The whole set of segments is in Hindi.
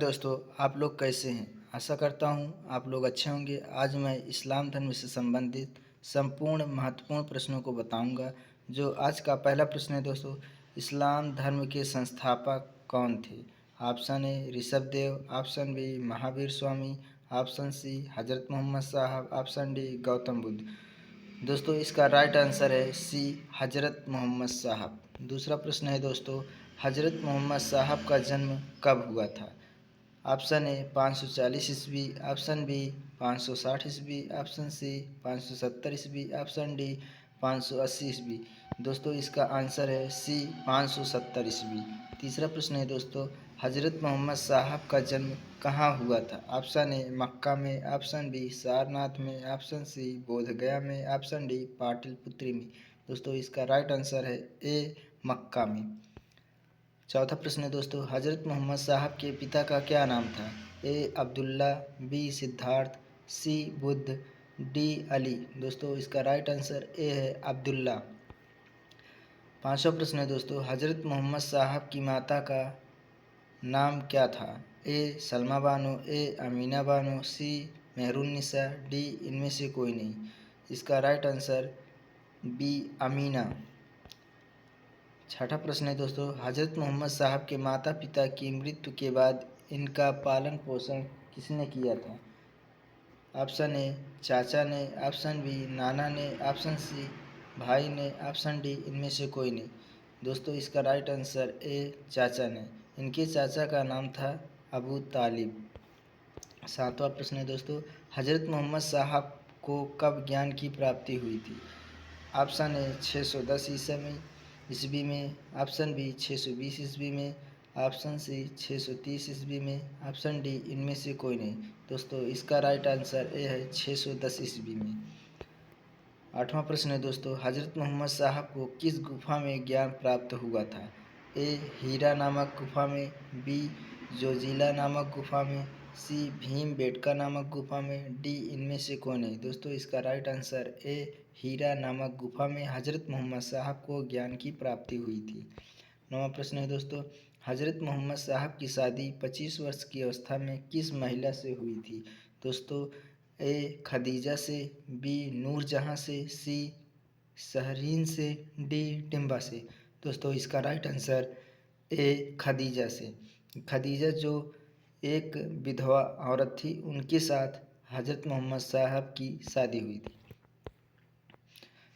दोस्तों, आप लोग कैसे हैं? आशा करता हूँ आप लोग अच्छे होंगे। आज मैं इस्लाम धर्म से संबंधित संपूर्ण महत्वपूर्ण प्रश्नों को बताऊंगा। जो आज का पहला प्रश्न है दोस्तों, इस्लाम धर्म के संस्थापक कौन थे? Option A Rishabhdev, option B Mahavir Swami, option C Hazrat Muhammad साहब, ऑप्शन डी गौतम बुद्ध। दोस्तों इसका राइट आंसर है सी हजरत मोहम्मद साहब। दूसरा प्रश्न है दोस्तों, हजरत मोहम्मद साहब का जन्म कब हुआ था? ऑप्शन ए 540 ईस्वी, ऑप्शन बी 560 ईस्वी, ऑप्शन सी 570 ईस्वी, ऑप्शन डी 580 ईस्वी। दोस्तों इसका आंसर है सी 570 ईस्वी। तीसरा प्रश्न है दोस्तों, हजरत मोहम्मद साहब का जन्म कहाँ हुआ था? ऑप्शन ए मक्का में, ऑप्शन बी सारनाथ में, ऑप्शन सी बोधगया में, ऑप्शन डी पाटलिपुत्र में। दोस्तों इसका राइट आंसर है ए मक्का में। चौथा प्रश्न है दोस्तों, हजरत मोहम्मद साहब के पिता का क्या नाम था? ए अब्दुल्ला, बी सिद्धार्थ, सी बुद्ध, डी अली। दोस्तों इसका राइट आंसर ए है अब्दुल्ला। पांचवा प्रश्न है दोस्तों, हजरत मोहम्मद साहब की माता का नाम क्या था? ए सलमा बानो, ए अमीना बानो, सी मेहरुन्निसा, डी इनमें से कोई नहीं। इसका राइट आंसर बी अमीना। छठा प्रश्न है दोस्तों, हजरत मोहम्मद साहब के माता पिता की मृत्यु के बाद इनका पालन पोषण किसने किया था? ऑप्शन ए चाचा ने, ऑप्शन बी नाना ने, ऑप्शन सी भाई ने, ऑप्शन डी इनमें से कोई नहीं। दोस्तों इसका राइट आंसर ए चाचा ने। इनके चाचा का नाम था अबू तालिब। सातवां प्रश्न है दोस्तों, हजरत मोहम्मद साहब को कब ज्ञान की प्राप्ति हुई थी? ऑप्शन ए 610 ईस्वी में, ऑप्शन बी 620 ईस्वी में, ऑप्शन सी 630 ईस्वी में, ऑप्शन डी इनमें से कोई नहीं। दोस्तों इसका राइट आंसर ए है 610 ईस्वी में। आठवां प्रश्न है दोस्तों, हजरत मोहम्मद साहब को किस गुफा में ज्ञान प्राप्त हुआ था? ए हीरा नामक गुफा में, बी जोजिला नामक गुफा में, सी भीम बेटका नामक गुफा में, डी इनमें से कोई नहीं। दोस्तों इसका राइट आंसर ए हीरा नामक गुफा में हजरत मोहम्मद साहब को ज्ञान की प्राप्ति हुई थी। नौवां प्रश्न है दोस्तों, हजरत मोहम्मद साहब की शादी 25 वर्ष की अवस्था में किस महिला से हुई थी? दोस्तों ए खदीजा से, बी नूरजहाँ से, सी सहरीन से, डी टिम्बा से। दोस्तों इसका राइट आंसर ए खदीजा से। खदीजा जो एक विधवा औरत थी, उनके साथ हजरत मोहम्मद साहब की शादी हुई थी।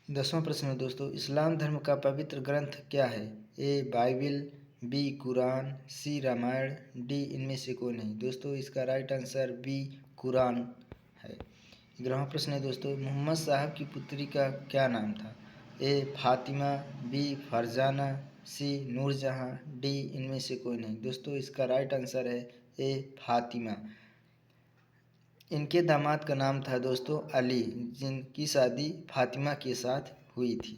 10वां प्रश्न है दोस्तों, इस्लाम धर्म का पवित्र ग्रंथ क्या है? ए बाइबिल, बी कुरान, सी रामायण, डी इनमें से कोई नहीं। दोस्तों इसका राइट आंसर बी कुरान है। 11वां प्रश्न है दोस्तों, मोहम्मद साहब की पुत्री का क्या नाम था? ए फातिमा, बी फरजाना, सी नूरजहाँ, डी इनमें से कोई नहीं। दोस्तों इसका राइट आंसर है ए फातिमा। इनके दामाद का नाम था दोस्तों अली, जिनकी शादी फातिमा के साथ हुई थी।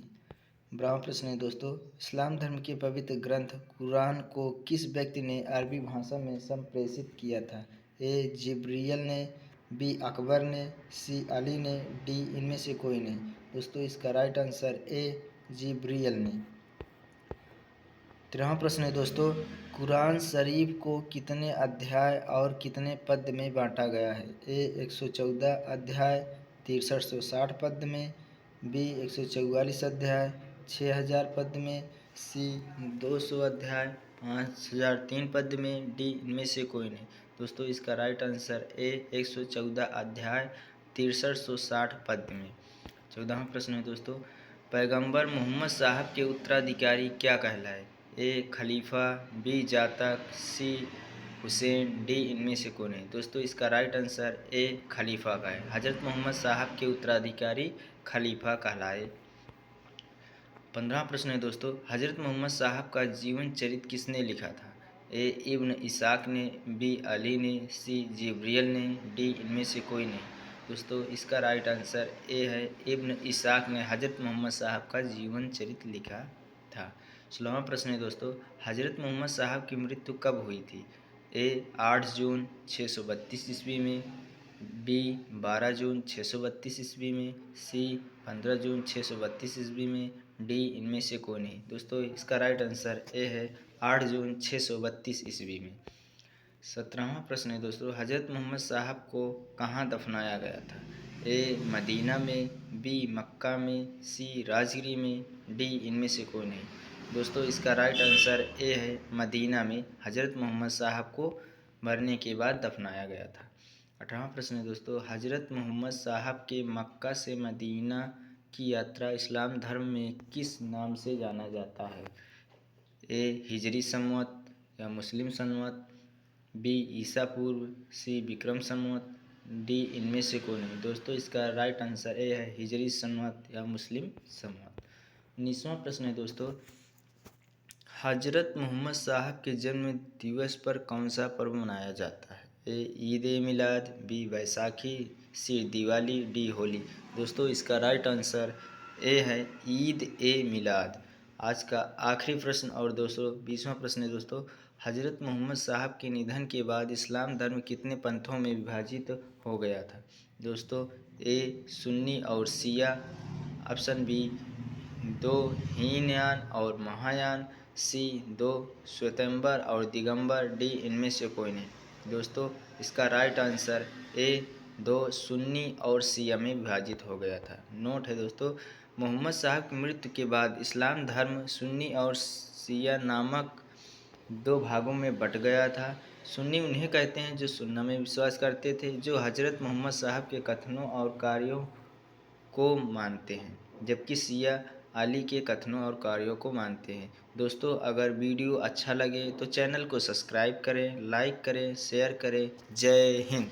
12वां प्रश्न है दोस्तों, इस्लाम धर्म के पवित्र ग्रंथ कुरान को किस व्यक्ति ने अरबी भाषा में संप्रेषित किया था? ए जिब्रियल ने, बी अकबर ने, सी अली ने, डी इनमें से कोई नहीं। दोस्तों इसका राइट आंसर ए जिब्रियल ने। 13वां प्रश्न है दोस्तों, कुरान शरीफ को कितने अध्याय और कितने पद में बांटा गया है? ए 114 अध्याय 6360 पद में, बी 144 अध्याय 6000 पद में, सी 200 अध्याय 5003 पद में, डी इनमें से कोई नहीं। दोस्तों इसका राइट आंसर ए 114 अध्याय 6360 पद में। 14वां प्रश्न है दोस्तों, पैगंबर मोहम्मद साहब के उत्तराधिकारी क्या कहलाए? ए खलीफा, बी जातक, सी हुसैन, डी इनमें से कौन है? दोस्तों इसका राइट आंसर ए खलीफा का है। हजरत मोहम्मद साहब के उत्तराधिकारी खलीफा कहलाए। 15वां प्रश्न है दोस्तों, हजरत मोहम्मद साहब का जीवन चरित्र किसने लिखा था? ए इब्न इसाक ने, बी अली ने, सी जिब्रियल ने, डी इनमें से कोई नहीं। दोस्तों इसका राइट आंसर ए है इब्न इसाक ने हजरत मोहम्मद साहब का जीवन चरित्र लिखा था। 16वां प्रश्न है दोस्तों, हजरत मोहम्मद साहब की मृत्यु कब हुई थी? ए 8 जून 632 ईस्वी में, बी 12 जून 632 ईस्वी में, सी 15 जून 632 ईस्वी में, डी इनमें से कोई नहीं। दोस्तों इसका राइट आंसर ए है 8 जून 632 ईस्वी में। 17वां प्रश्न है दोस्तों, हज़रत मोहम्मद साहब को कहाँ दफनाया गया था? ए मदीना में, बी मक्का में, सी राजगिरी में, डी इनमें से कोई नहीं। दोस्तों इसका राइट आंसर ए है मदीना में हज़रत मोहम्मद साहब को मरने के बाद दफनाया गया था। 18वां प्रश्न है दोस्तों, हज़रत मोहम्मद साहब के मक्का से मदीना की यात्रा इस्लाम धर्म में किस नाम से जाना जाता है? ए हिजरी संवत या मुस्लिम संवत, बी ईसा पूर्व, सी विक्रम संवत, डी इनमें से कोई नहीं। दोस्तों इसका राइट आंसर ए है हिजरी संवत या मुस्लिम संवत। 19वां प्रश्न है दोस्तों, हजरत मोहम्मद साहब के जन्म दिवस पर कौन सा पर्व मनाया जाता है? ए ईद ए मिलाद, बी वैसाखी, सी दिवाली, डी होली। दोस्तों इसका राइट आंसर ए है ईद ए मिलाद। आज का आखिरी प्रश्न और दोस्तों 20वां प्रश्न है दोस्तों, हजरत मोहम्मद साहब के निधन के बाद इस्लाम धर्म कितने पंथों में विभाजित हो गया था? दोस्तों ए सुन्नी और शिया, ऑप्शन बी 2 हीनयान और महायान, सी 2 श्वेतांबर और दिगंबर, डी इनमें से कोई नहीं। दोस्तों इसका राइट आंसर ए 2 सुन्नी और शिया में विभाजित हो गया था। नोट है दोस्तों, मोहम्मद साहब की मृत्यु के बाद इस्लाम धर्म सुन्नी और शिया नामक 2 भागों में बट गया था। सुन्नी उन्हें कहते हैं जो सुन्ना में विश्वास करते थे, जो हजरत मोहम्मद साहब के कथनों और कार्यों को मानते हैं, जबकि शिया अली के कथनों और कार्यों को मानते हैं। दोस्तों अगर वीडियो अच्छा लगे तो चैनल को सब्सक्राइब करें, लाइक करें, शेयर करें। जय हिंद।